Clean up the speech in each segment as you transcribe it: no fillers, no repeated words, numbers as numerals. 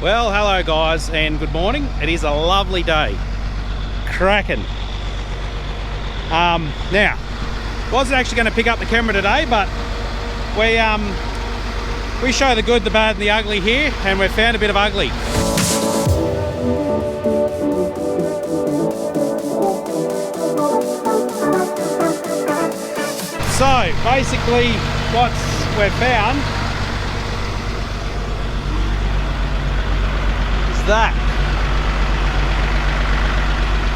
Well, hello guys and good morning. It is a lovely day. Cracking. Now, wasn't actually going to pick up the camera today, but we show the good, the bad and the ugly here, and we've found a bit of ugly. So basically what we've found is that.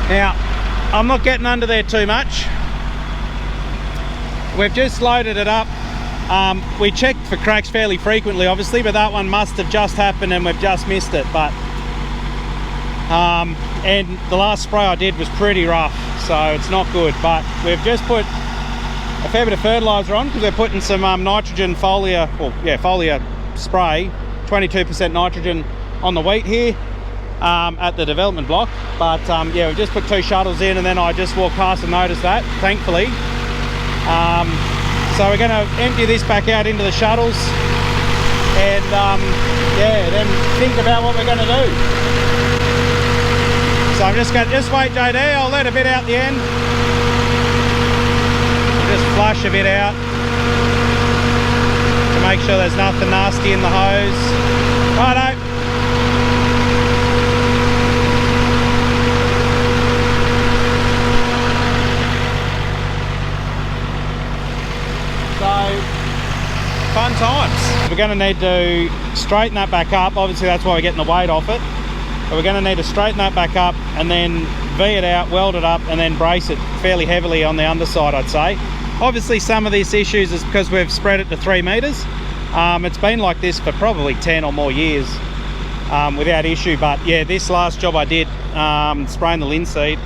Now, I'm not getting under there too much. We've just loaded it up. We checked for cracks fairly frequently obviously, but that one must have just happened and we've just missed it. But and the last spray I did was pretty rough, so it's not good. But we've just put a fair bit of fertilizer on because we're putting some nitrogen foliar, foliar spray, 22% nitrogen on the wheat here at the development block. But yeah, we've just put 2 shuttles in, and then I just walked past and noticed that, thankfully. So we're going to empty this back out into the shuttles and yeah, then think about what we're going to do. So I'm just going to wait, JD. I'll let a bit out the end. Just flush a bit out to make sure there's nothing nasty in the hose. Righto. So, fun times. We're going to need to straighten that back up. Obviously that's why we're getting the weight off it. But we're going to need to straighten that back up and then V it out, weld it up, and then brace it fairly heavily on the underside, I'd say. Obviously some of these issues is because we've spread it to 3 meters. It's been like this for probably 10 or more years without issue. But yeah, this last job I did, spraying the linseed,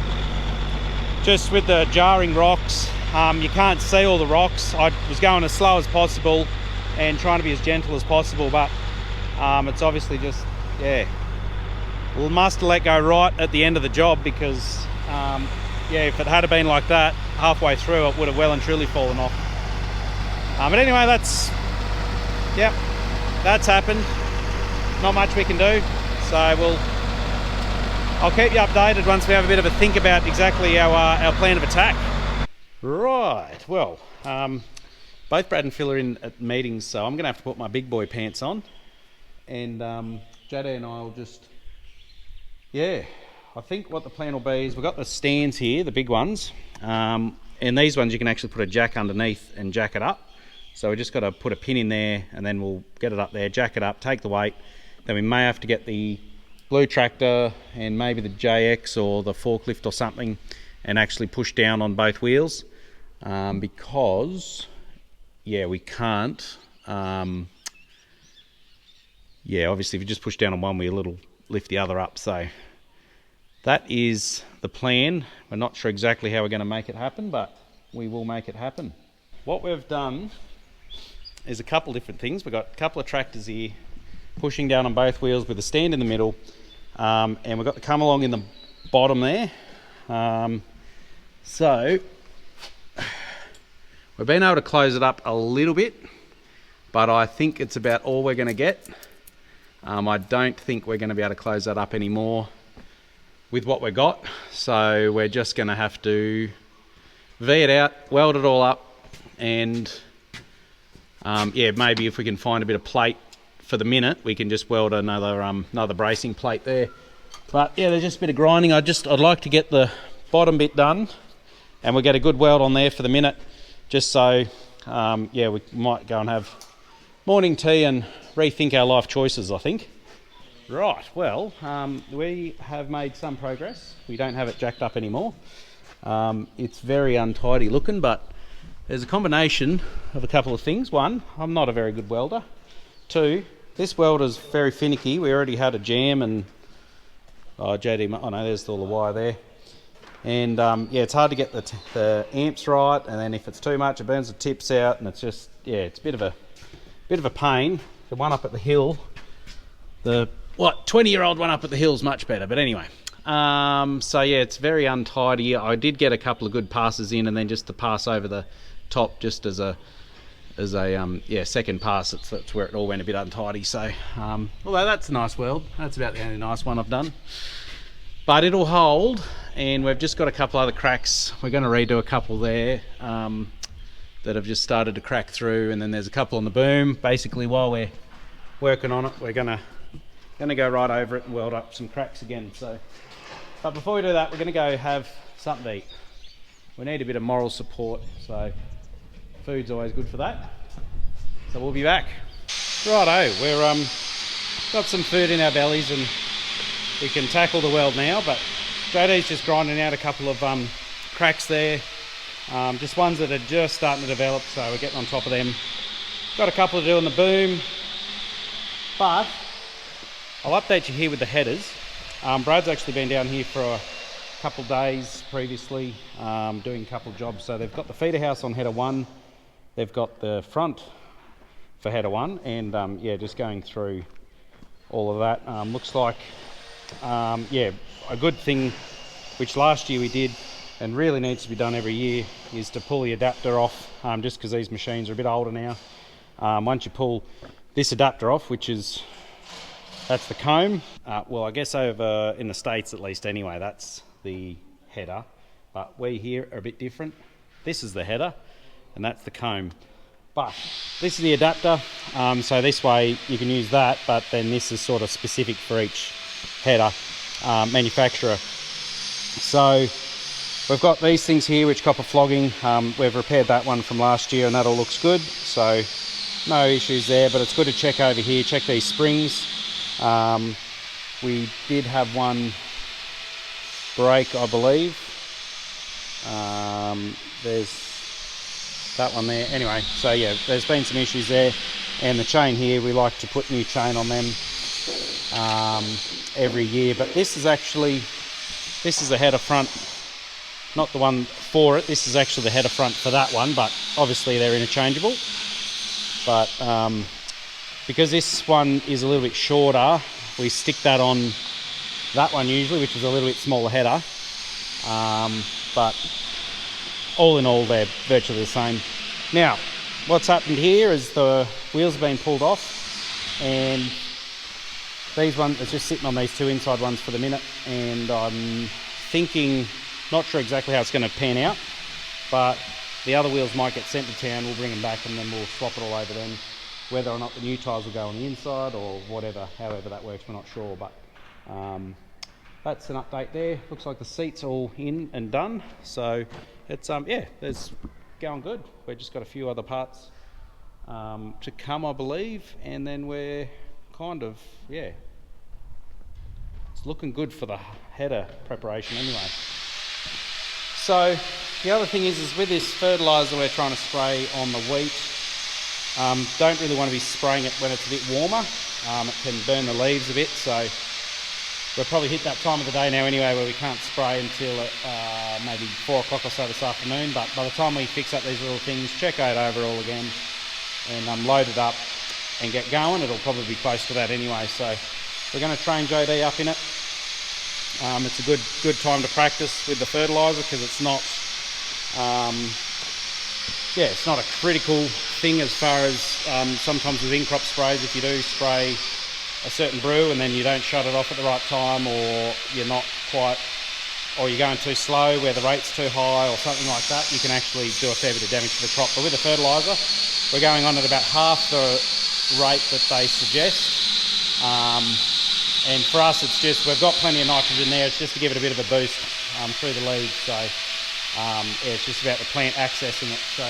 just with the jarring rocks, you can't see all the rocks. I was going as slow as possible and trying to be as gentle as possible, but it's obviously just, yeah, we must have let go right at the end of the job because yeah, if it had been like that halfway through, it would have well and truly fallen off. But anyway, that's happened. Not much we can do, so I'll keep you updated once we have a bit of a think about exactly our plan of attack. Right, well, both Brad and Phil are in at meetings, so I'm gonna have to put my big boy pants on, and JD and I will just, yeah, I think what the plan will be is we've got the stands here, the big ones, and these ones you can actually put a jack underneath and jack it up. So we just got to put a pin in there and then we'll get it up there, jack it up, take the weight. Then we may have to get the blue tractor and maybe the JX or the forklift or something and actually push down on both wheels, because yeah, we can't, yeah, obviously if you just push down on one wheel it'll lift the other up. So that is the plan. We're not sure exactly how we're going to make it happen, but we will make it happen. What we've done is a couple different things. We've got a couple of tractors here pushing down on both wheels with a stand in the middle, and we've got the come along in the bottom there. So we've been able to close it up a little bit, but I think it's about all we're going to get. I don't think we're going to be able to close that up anymore with what we've got, so we're just going to have to V it out, weld it all up, and yeah, maybe if we can find a bit of plate for the minute, we can just weld another bracing plate there. But yeah, there's just a bit of grinding. I'd like to get the bottom bit done, and we'll get a good weld on there for the minute, just so yeah, we might go and have morning tea and rethink our life choices, I think. Right, well, we have made some progress. We don't have it jacked up anymore. It's very untidy looking, but there's a combination of a couple of things. One, I'm not a very good welder. Two, this welder's very finicky. We already had a jam and JD, oh no, there's all the wire there. And yeah, it's hard to get the amps right, and then if it's too much, it burns the tips out, and it's just, yeah, it's a bit of a pain. The one up at the hill, the 20-year-old one up at the hill is much better, but anyway. So yeah, it's very untidy. I did get a couple of good passes in, and then just to pass over the top just as a as a second pass. That's where it all went a bit untidy. So although that's a nice weld, that's about the only nice one I've done. But it'll hold, and we've just got a couple other cracks. We're going to redo a couple there that have just started to crack through, and then there's a couple on the boom. Basically, while we're working on it, we're gonna go right over it and weld up some cracks again. So, but before we do that, we're going to go have something to eat. We need a bit of moral support, so food's always good for that. So we'll be back. Righto, we're got some food in our bellies and we can tackle the weld now, but JD's just grinding out a couple of cracks there, just ones that are just starting to develop, so we're getting on top of them. Got a couple to do on the boom, but I'll update you here with the headers. Brad's actually been down here for a couple of days previously, doing a couple of jobs. So they've got the feeder house on header 1, they've got the front for header 1, and just going through all of that. Looks like a good thing, which last year we did and really needs to be done every year, is to pull the adapter off, just because these machines are a bit older now. Once you pull this adapter off, that's the comb, well, I guess over in the States at least anyway, that's the header, but we here are a bit different. This is the header and that's the comb, but this is the adapter, so this way you can use that, but then this is sort of specific for each header manufacturer. So we've got these things here which copper flogging. We've repaired that one from last year and that all looks good, so no issues there. But it's good to check over here, check these springs. We did have one break, I believe. There's that one there. Anyway, so yeah, there's been some issues there, and the chain here, we like to put new chain on them every year. But this is the header front, not the one for it. This is actually the header front for that one, but obviously they're interchangeable. But because this one is a little bit shorter, we stick that on that one usually, which is a little bit smaller header. But all in all, they're virtually the same. Now, what's happened here is the wheels have been pulled off, and these ones are just sitting on these two inside ones for the minute, and I'm thinking, not sure exactly how it's going to pan out, but the other wheels might get sent to town. We'll bring them back and then we'll swap it all over then. Whether or not the new tyres will go on the inside or whatever, however that works, we're not sure. But that's an update there. Looks like the seat's all in and done, so it's it's going good. We've just got a few other parts to come, I believe, and then we're kind of it's looking good for the header preparation anyway. So the other thing is with this fertiliser we're trying to spray on the wheat, don't really want to be spraying it when it's a bit warmer. It can burn the leaves a bit, so we'll probably hit that time of the day now anyway where we can't spray until maybe 4 o'clock or so this afternoon. But by the time we fix up these little things, check it over all again, and load it up and get going, it'll probably be close to that anyway. So we're going to train JD up in it. It's a good time to practice with the fertiliser, because it's not it's not a critical thing as far as sometimes with in-crop sprays, if you do spray a certain brew and then you don't shut it off at the right time, or you're not quite, or you're going too slow where the rate's too high or something like that, you can actually do a fair bit of damage to the crop. But with the fertiliser, we're going on at about half the rate that they suggest. And for us, it's just, we've got plenty of nitrogen there, it's just to give it a bit of a boost through the leaves. So it's just about the plant accessing it. So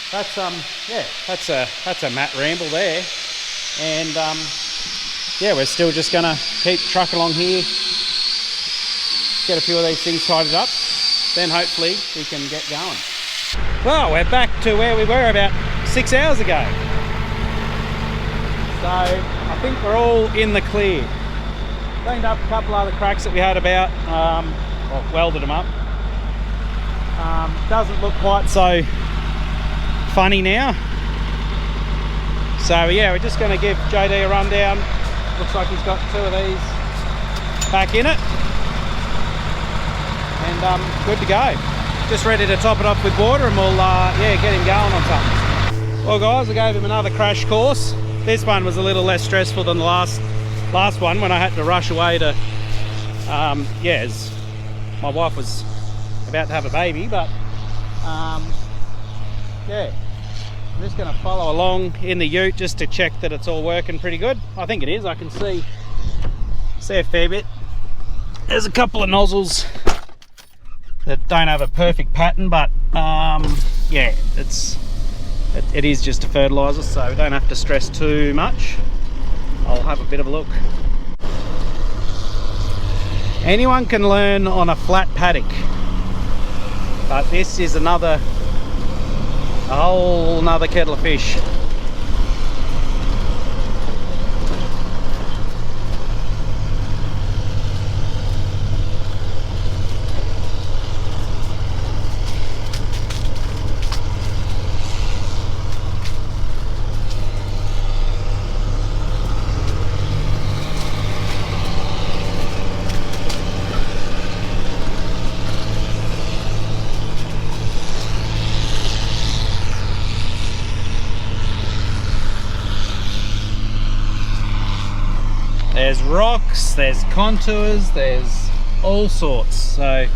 that's a Matt ramble there. And we're still just going to keep trucking along here, get a few of these things tidied up, then hopefully we can get going. Well, we're back to where we were about 6 hours ago. So I think we're all in the clear. Cleaned up a couple other cracks that we had about, welded them up. Doesn't look quite so funny now. So yeah, we're just going to give JD a rundown. Looks like he's got 2 of these back in it. And good to go. Just ready to top it off with water, and we'll get him going on something. Well guys, I gave him another crash course. This one was a little less stressful than the last one when I had to rush away to, as my wife was about to have a baby, but yeah, I'm just going to follow along in the ute just to check that it's all working pretty good. I think it is. I can see a fair bit. There's a couple of nozzles that don't have a perfect pattern, but yeah, it is just a fertilizer, so we don't have to stress too much. I'll have a bit of a look. Anyone can learn on a flat paddock, but this is a whole nother kettle of fish. There's rocks, there's contours, there's all sorts, so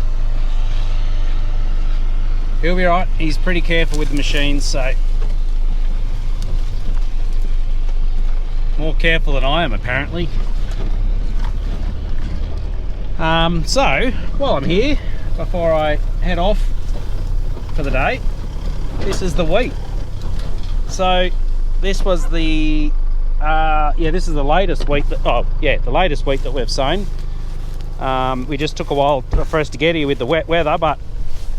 he'll be right. He's pretty careful with the machines, so more careful than I am apparently. So while I'm here, before I head off for the day, this is the wheat. So this was the this is the latest wheat the latest wheat that we've sown. We just took a while for us to get here with the wet weather, but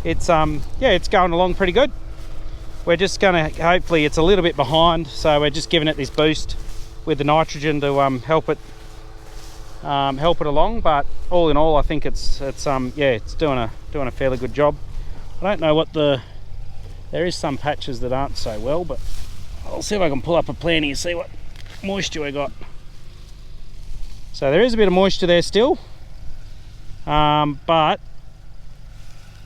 it's it's going along pretty good. We're just gonna, hopefully it's a little bit behind, so we're just giving it this boost with the nitrogen to help it along. But all in all, I think it's doing a fairly good job. I don't know what there is some patches that aren't so well, but I'll see if I can pull up a planting and see what moisture we got. So there is a bit of moisture there still, but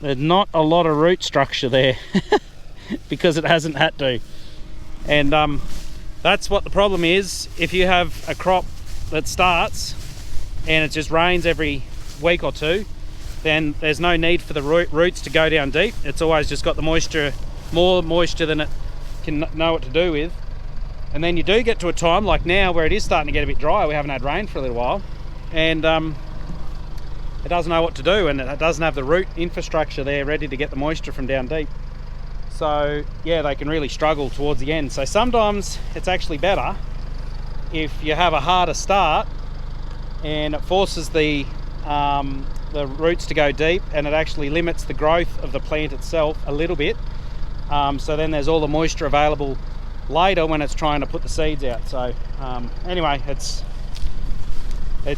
there's not a lot of root structure there because it hasn't had to. And that's what the problem is. If you have a crop that starts and it just rains every week or two, then there's no need for the roots to go down deep. It's always just got the moisture, more moisture than it can know what to do with. And then you do get to a time like now where it is starting to get a bit dry. We haven't had rain for a little while, and it doesn't know what to do, and it doesn't have the root infrastructure there ready to get the moisture from down deep. So yeah, they can really struggle towards the end. So sometimes it's actually better if you have a harder start and it forces the roots to go deep, and it actually limits the growth of the plant itself a little bit. So then there's all the moisture available later when it's trying to put the seeds out. So anyway,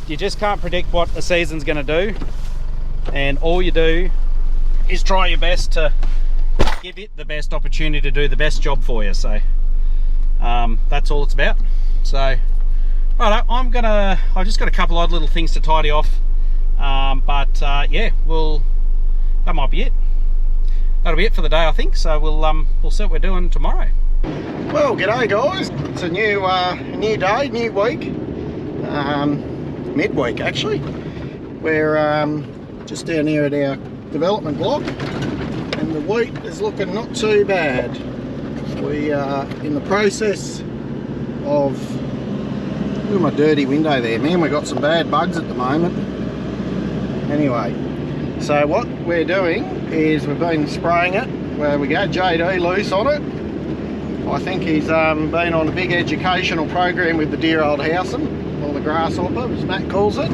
you just can't predict what the season's going to do, and all you do is try your best to give it the best opportunity to do the best job for you. So that's all it's about. So right, I've just got a couple odd little things to tidy off, but yeah, that might be it. That'll be it for the day, I think. So we'll see what we're doing tomorrow. Well, g'day guys. It's a new day, new week, midweek actually. We're just down here at our development block, and the wheat is looking not too bad. We are in the process of, look at my dirty window there, man, we've got some bad bugs at the moment. Anyway, so what we're doing is we've been spraying it. Where we go, JD loose on it. I think he's been on a big educational program with the dear old houseman, or the grasshopper as Matt calls it.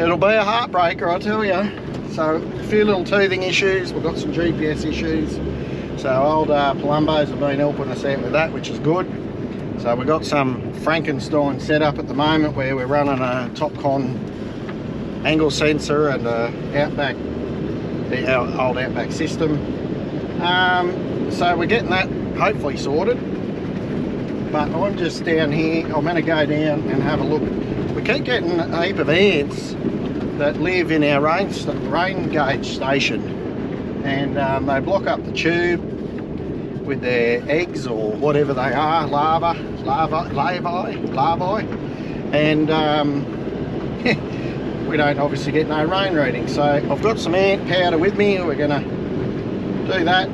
It'll be a heartbreaker, I tell you. So a few little teething issues, we've got some GPS issues. So old Palumbos have been helping us out with that, which is good. So we've got some Frankenstein set up at the moment where we're running a Topcon angle sensor and our old Outback system. So we're getting that hopefully sorted, but I'm just down here. I'm going to go down and have a look. We keep getting a heap of ants that live in our rain gauge station, and they block up the tube. with their eggs or whatever they are, larvae, and we don't obviously get no rain reading. So I've got some ant powder with me. We're gonna do that.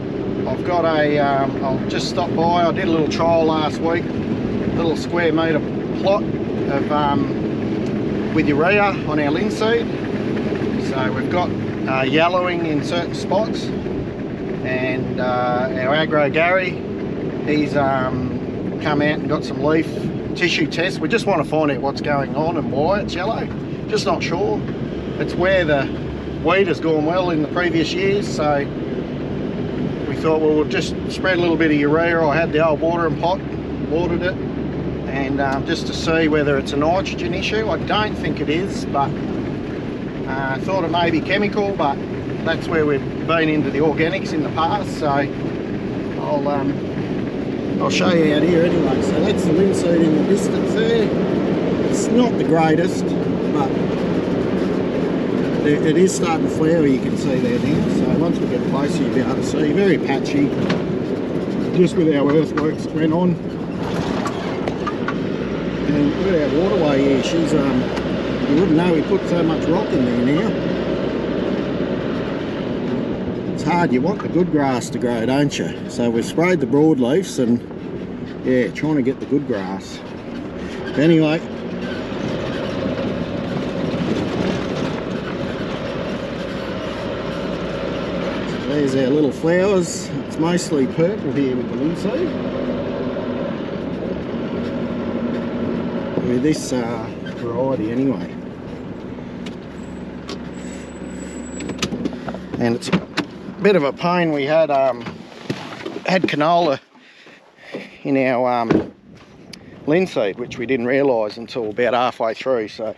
I've got a, I'll just stop by. I did a little trial last week, little square metre plot of with urea on our linseed. So we've got yellowing in certain spots, and our aggro Gary, he's come out and got some leaf tissue tests. We just want to find out what's going on and why it's yellow. Just not sure. It's where the wheat has gone well in the previous years, so we thought, well, we'll just spread a little bit of urea. I had the old watering pot, watered it, and just to see whether it's a nitrogen issue. I don't think it is, but I thought it may be chemical, but that's where we've been into the organics in the past. So I'll show you out here anyway. So that's the linseed in the distance there. It's not the greatest, but it is starting to flower, you can see there now. So once we get closer, you'll be able to see. Very patchy, just with our earthworks that went on. And look at our waterway here. She's you wouldn't know we put so much rock in there now. It's hard. You want the good grass to grow, don't you? So we've sprayed the broadleafs and yeah, trying to get the good grass. But anyway, so there's our little flowers. It's mostly purple here with the linseed. With this variety anyway. And it's a bit of a pain. We had canola in our linseed, which we didn't realise until about halfway through. So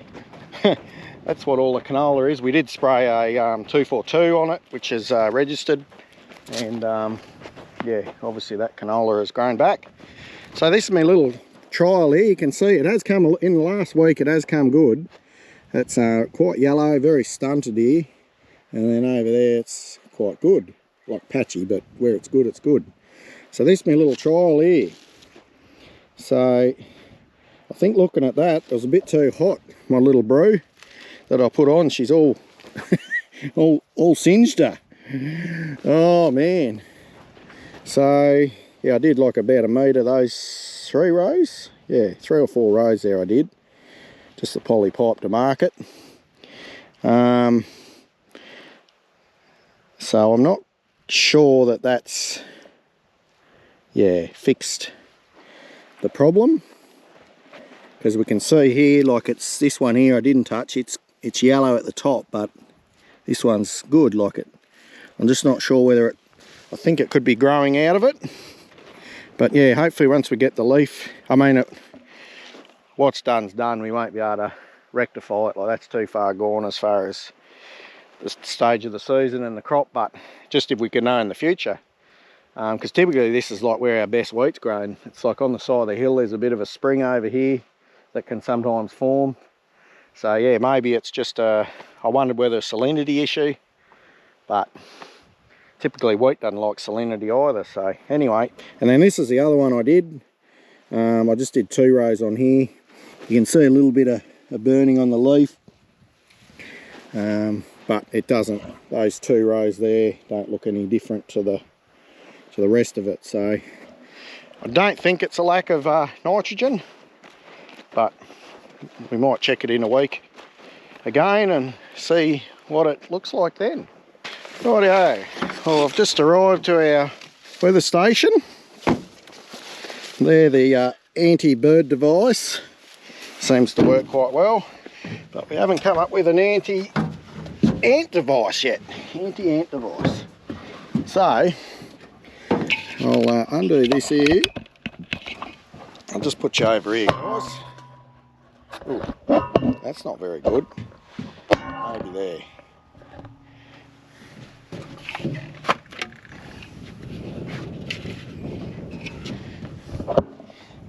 that's what all the canola is. We did spray a 242 on it, which is registered, and yeah, obviously that canola has grown back. So this is my little trial here. You can see it has come in the last week. It has come good. It's quite yellow, very stunted here, and then over there it's quite good, like patchy, but where it's good, it's good. So this is my little trial here. So I think looking at that, it was a bit too hot. My little brew that I put on, she's all all singed her. Oh man. So yeah, I did like about a metre those 3 rows. Yeah, 3 or 4 rows there I did. Just the poly pipe to mark it. So I'm not sure that that's, yeah, fixed the problem, because we can see here, like it's this one here I didn't touch. It's yellow at the top, but this one's good. Like it, I'm just not sure whether it, I think it could be growing out of it. But yeah, hopefully once we get the leaf, I mean, what's done's done. We won't be able to rectify it. Like that's too far gone as far as the stage of the season and the crop. But just if we can know in the future, because typically this is like where our best wheat's grown. It's like on the side of the hill. There's a bit of a spring over here that can sometimes form. So yeah, maybe it's just I wondered whether a salinity issue, but typically wheat doesn't like salinity either. So anyway, and then this is the other one I did. I just did 2 rows on here. You can see a little bit of burning on the leaf, but it doesn't, those 2 rows there don't look any different to the rest of it. So I don't think it's a lack of nitrogen, but we might check it in a week again and see what it looks like then. Rightio, well, I've just arrived to our weather station. There, the anti-bird device seems to work quite well, but we haven't come up with an anti-ant device yet. Anti-ant device. So I'll undo this here. I'll just put you over here, guys. Ooh, that's not very good. Maybe there.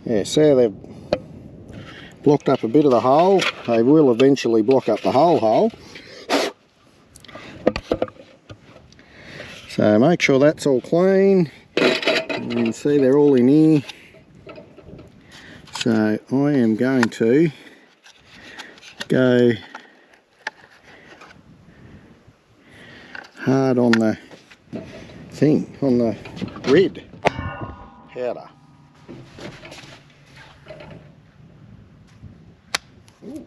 Yeah, so they've blocked up a bit of the hole. They will eventually block up the whole hole. So make sure that's all clean. You can see they're all in here. So I am going to go hard on the thing, on the red powder. Ooh.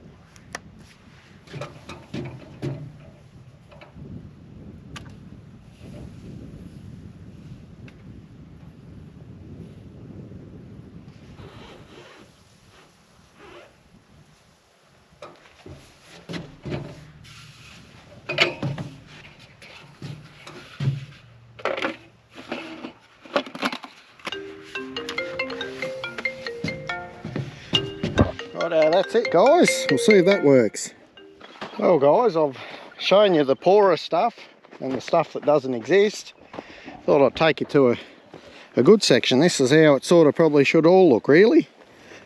Righto, that's it guys, we'll see if that works. Well guys, I've shown you the poorer stuff and the stuff that doesn't exist. Thought I'd take you to a good section. This is how it sort of probably should all look really.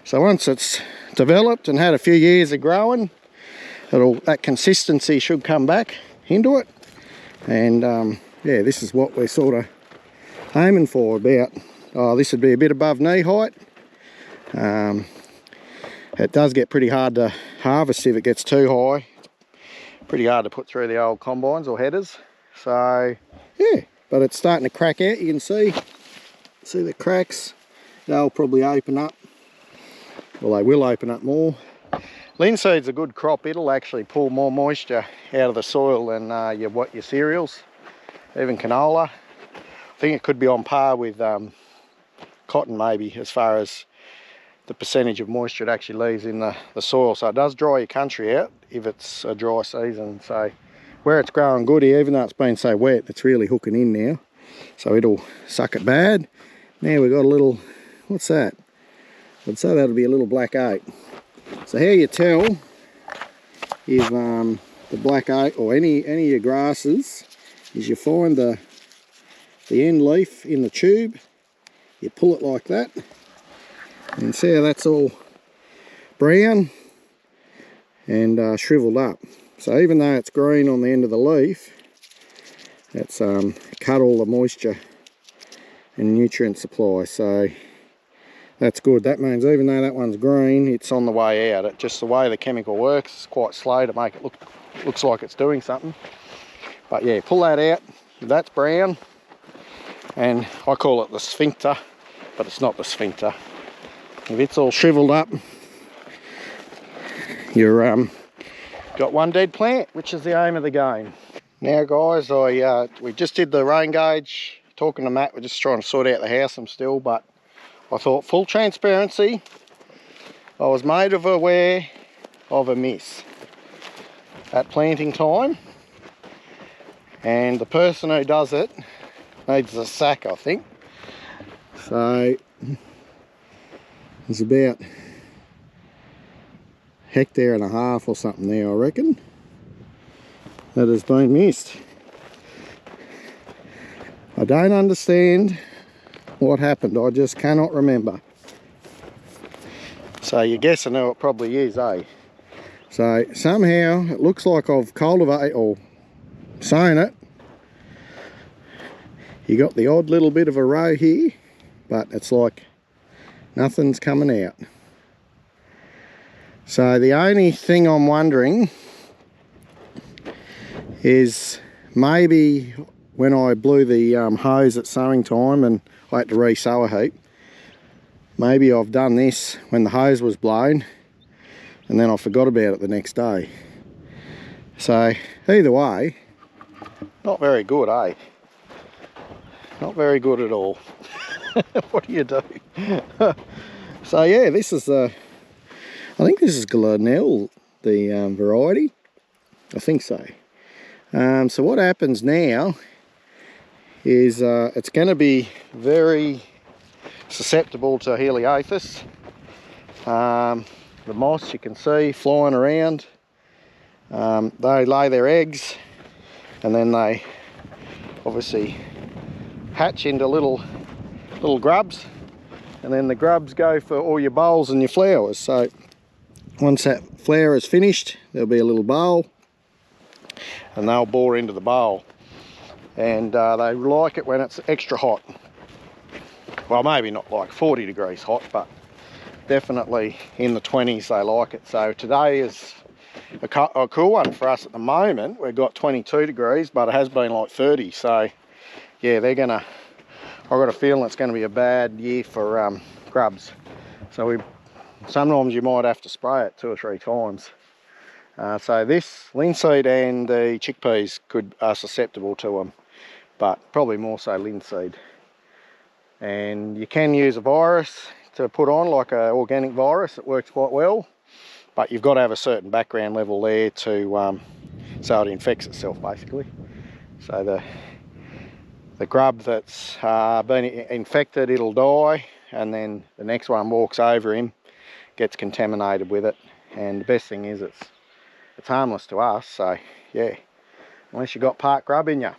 So once it's developed and had a few years of growing, that consistency should come back into it. And yeah, this is what we're sort of aiming for. About, this would be a bit above knee height. It does get pretty hard to harvest if it gets too high. It's pretty hard to put through the old combines or headers. So yeah, but it's starting to crack out. You can see the cracks. They'll probably open up. Well, they will open up more. Linseed's a good crop. It'll actually pull more moisture out of the soil than your cereals, even canola. I think it could be on par with cotton maybe, as far as the percentage of moisture it actually leaves in the soil. So it does dry your country out if it's a dry season. So where it's growing good here, even though it's been so wet, it's really hooking in now. So it'll suck it bad. Now we've got a little, what's that? I'd say that'll be a little black oat. So how you tell if the black oat or any of your grasses is you find the end leaf in the tube, you pull it like that, and see how that's all brown and shriveled up. So even though it's green on the end of the leaf, it's cut all the moisture and nutrient supply. So that's good. That means even though that one's green, it's on the way out. It just, the way the chemical works, it's quite slow to make it looks like it's doing something. But yeah, pull that out. That's brown, and I call it the sphincter, but it's not the sphincter. If it's all shriveled up, you're got one dead plant, which is the aim of the game. Now guys, we just did the rain gauge. Talking to Matt, we're just trying to sort out the house still, but I thought, full transparency, I was made aware of a miss at planting time, and the person who does it needs a sack, I think. So there's about 1.5 hectares or something there, I reckon, that has been missed. I don't understand what happened, I just cannot remember. So you're guessing who it probably is, eh? So somehow it looks like I've cultivated or sown it. You got the odd little bit of a row here, but it's like nothing's coming out. So the only thing I'm wondering is maybe when I blew the hose at sowing time and I had to re-sow a heap, maybe I've done this when the hose was blown and then I forgot about it the next day. So either way, not very good, eh? Not very good at all. What do you do? So yeah, this is I think this is Glenelg, the variety. I think so. So what happens now is it's going to be very susceptible to Heliothis. The moths you can see flying around, they lay their eggs and then they obviously hatch into little grubs, and then the grubs go for all your bulbs and your flowers. So once that flower is finished, there'll be a little bowl and they'll bore into the bowl, and they like it when it's extra hot. well, maybe not like 40 degrees hot, but definitely in the 20s they like it. So today is a cool one for us at the moment. We've got 22 degrees, but it has been like 30. So yeah, they're gonna, I've got a feeling it's gonna be a bad year for grubs. So sometimes you might have to spray it 2 or 3 times. So this linseed and the chickpeas are susceptible to them, but probably more so linseed. And you can use a virus to put on, like an organic virus. It works quite well, but you've got to have a certain background level there to so it infects itself basically. So the grub that's been infected, it'll die, and then the next one walks over him, gets contaminated with it. And the best thing is it's harmless to us. So yeah, unless you've got park grub in you.